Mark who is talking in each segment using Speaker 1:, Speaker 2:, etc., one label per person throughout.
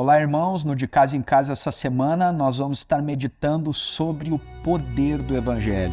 Speaker 1: Olá, irmãos. No De Casa em Casa essa semana nós vamos estar meditando sobre o poder do Evangelho.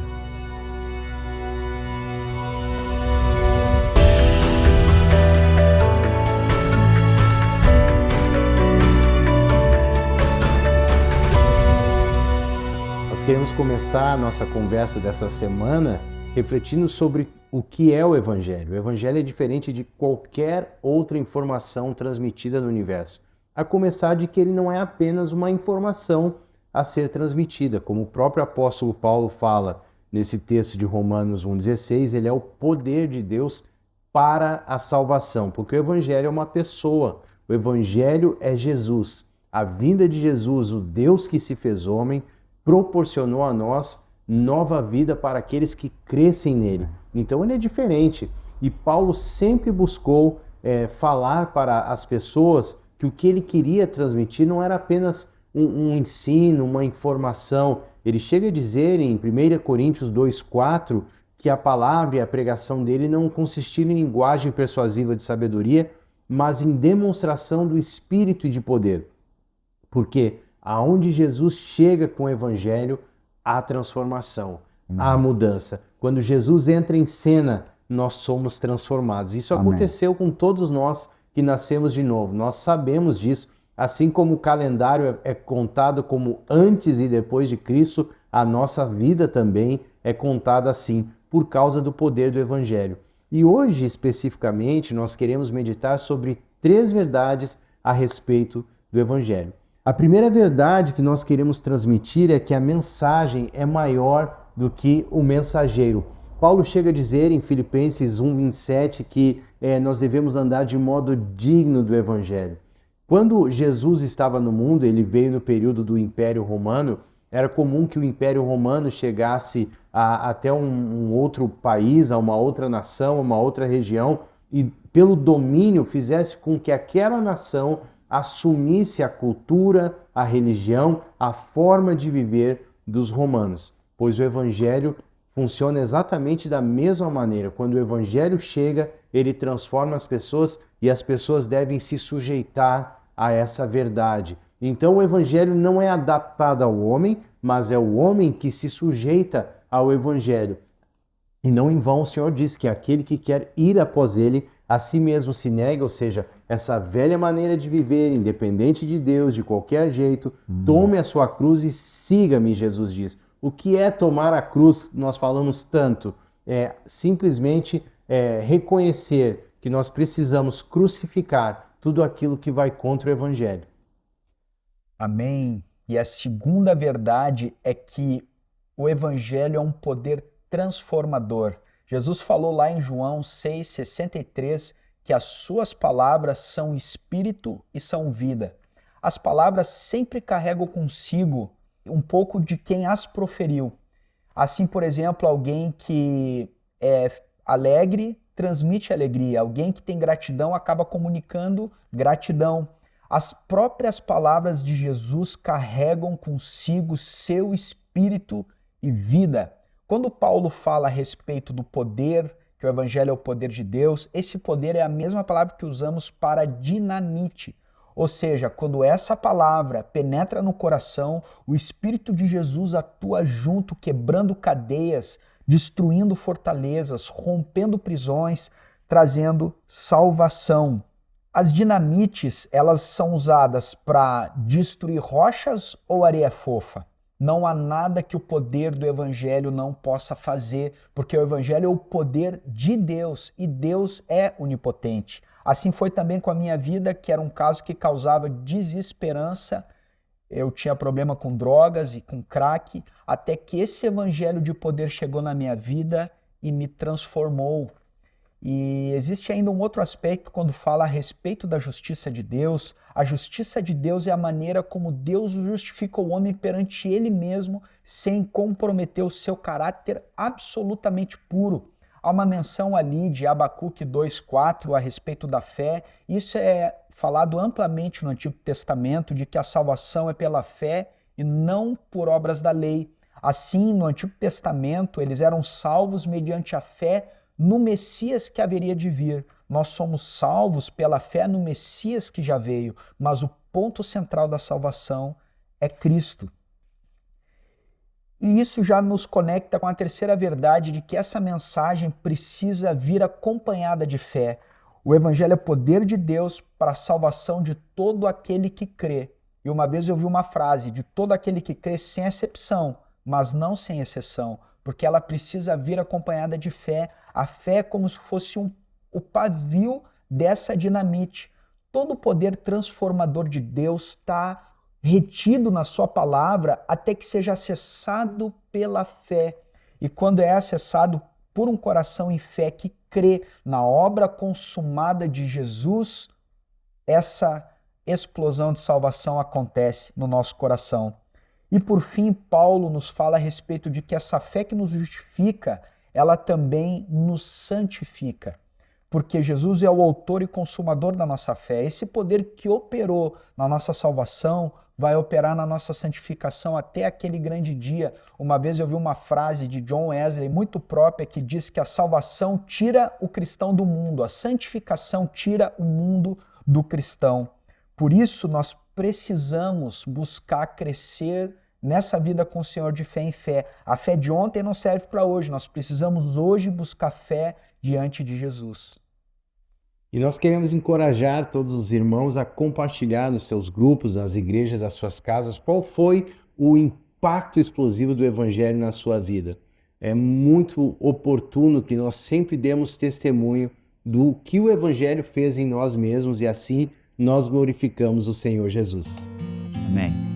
Speaker 2: Nós queremos começar a nossa conversa dessa semana refletindo sobre o que é o Evangelho. O Evangelho é diferente de qualquer outra informação transmitida no universo. A começar de que ele não é apenas uma informação a ser transmitida, como o próprio apóstolo Paulo fala nesse texto de Romanos 1,16, ele é o poder de Deus para a salvação, porque o Evangelho é uma pessoa, o Evangelho é Jesus. A vinda de Jesus, o Deus que se fez homem, proporcionou a nós nova vida para aqueles que crescem nele. Então ele é diferente. E Paulo sempre buscou falar para as pessoas que o que ele queria transmitir não era apenas um ensino, uma informação. Ele chega a dizer em 1 Coríntios 2,4 que a palavra e a pregação dele não consistiram em linguagem persuasiva de sabedoria, mas em demonstração do Espírito e de poder. Porque aonde Jesus chega com o Evangelho, há transformação, há mudança. Quando Jesus entra em cena, nós somos transformados. Isso aconteceu com todos nós que nascemos de novo. Nós sabemos disso. Assim como o calendário é contado como antes e depois de Cristo, a nossa vida também é contada assim, por causa do poder do Evangelho. E hoje, especificamente, nós queremos meditar sobre 3 verdades a respeito do Evangelho. A primeira verdade que nós queremos transmitir é que a mensagem é maior do que o mensageiro. Paulo chega a dizer em Filipenses 1,27 que nós devemos andar de modo digno do Evangelho. Quando Jesus estava no mundo, ele veio no período do Império Romano, era comum que o Império Romano chegasse até um outro país, a uma outra nação, a uma outra região, e pelo domínio fizesse com que aquela nação assumisse a cultura, a religião, a forma de viver dos romanos, pois o Evangelho funciona exatamente da mesma maneira. Quando o Evangelho chega, ele transforma as pessoas e as pessoas devem se sujeitar a essa verdade. Então o Evangelho não é adaptado ao homem, mas é o homem que se sujeita ao Evangelho. E não em vão o Senhor diz que aquele que quer ir após ele, a si mesmo se nega, ou seja, essa velha maneira de viver, independente de Deus, de qualquer jeito, tome a sua cruz e siga-me, Jesus diz. O que é tomar a cruz? Nós falamos tanto. É simplesmente reconhecer que nós precisamos crucificar tudo aquilo que vai contra o Evangelho.
Speaker 1: Amém. E a segunda verdade é que o Evangelho é um poder transformador. Jesus falou lá em João 6,63 que as suas palavras são espírito e são vida. As palavras sempre carregam consigo um pouco de quem as proferiu. Assim, por exemplo, alguém que é alegre transmite alegria. Alguém que tem gratidão acaba comunicando gratidão. As próprias palavras de Jesus carregam consigo seu espírito e vida. Quando Paulo fala a respeito do poder, que o Evangelho é o poder de Deus, esse poder é a mesma palavra que usamos para dinamite. Ou seja, quando essa palavra penetra no coração, o Espírito de Jesus atua junto, quebrando cadeias, destruindo fortalezas, rompendo prisões, trazendo salvação. As dinamites, elas são usadas para destruir rochas ou areia fofa? Não há nada que o poder do Evangelho não possa fazer, porque o Evangelho é o poder de Deus e Deus é onipotente. Assim foi também com a minha vida, que era um caso que causava desesperança. Eu tinha problema com drogas e com crack, até que esse Evangelho de poder chegou na minha vida e me transformou. E existe ainda um outro aspecto quando fala a respeito da justiça de Deus. A justiça de Deus é a maneira como Deus justifica o homem perante ele mesmo, sem comprometer o seu caráter absolutamente puro. Há uma menção ali de Abacuque 2,4 a respeito da fé. Isso é falado amplamente no Antigo Testamento, de que a salvação é pela fé e não por obras da lei. Assim, no Antigo Testamento, eles eram salvos mediante a fé no Messias que haveria de vir. nós somos salvos pela fé no Messias que já veio, mas o ponto central da salvação é Cristo. E isso já nos conecta com a terceira verdade de que essa mensagem precisa vir acompanhada de fé. O Evangelho é poder de Deus para a salvação de todo aquele que crê. E uma vez eu vi uma frase, de todo aquele que crê sem exceção, mas não sem exceção, porque ela precisa vir acompanhada de fé. A fé é como se fosse o pavio dessa dinamite. Todo o poder transformador de Deus está retido na sua palavra até que seja acessado pela fé. E quando é acessado por um coração em fé que crê na obra consumada de Jesus, essa explosão de salvação acontece no nosso coração. E por fim, Paulo nos fala a respeito de que essa fé que nos justifica, ela também nos santifica. Porque Jesus é o autor e consumador da nossa fé. Esse poder que operou na nossa salvação vai operar na nossa santificação até aquele grande dia. Uma vez eu vi uma frase de John Wesley muito própria que diz que a salvação tira o cristão do mundo, a santificação tira o mundo do cristão. Por isso nós precisamos buscar crescer nessa vida com o Senhor de fé em fé. A fé de ontem não serve para hoje, nós precisamos hoje buscar fé diante de Jesus.
Speaker 2: E nós queremos encorajar todos os irmãos a compartilhar nos seus grupos, nas igrejas, nas suas casas, qual foi o impacto explosivo do Evangelho na sua vida. É muito oportuno que nós sempre demos testemunho do que o Evangelho fez em nós mesmos e assim nós glorificamos o Senhor Jesus.
Speaker 1: Amém.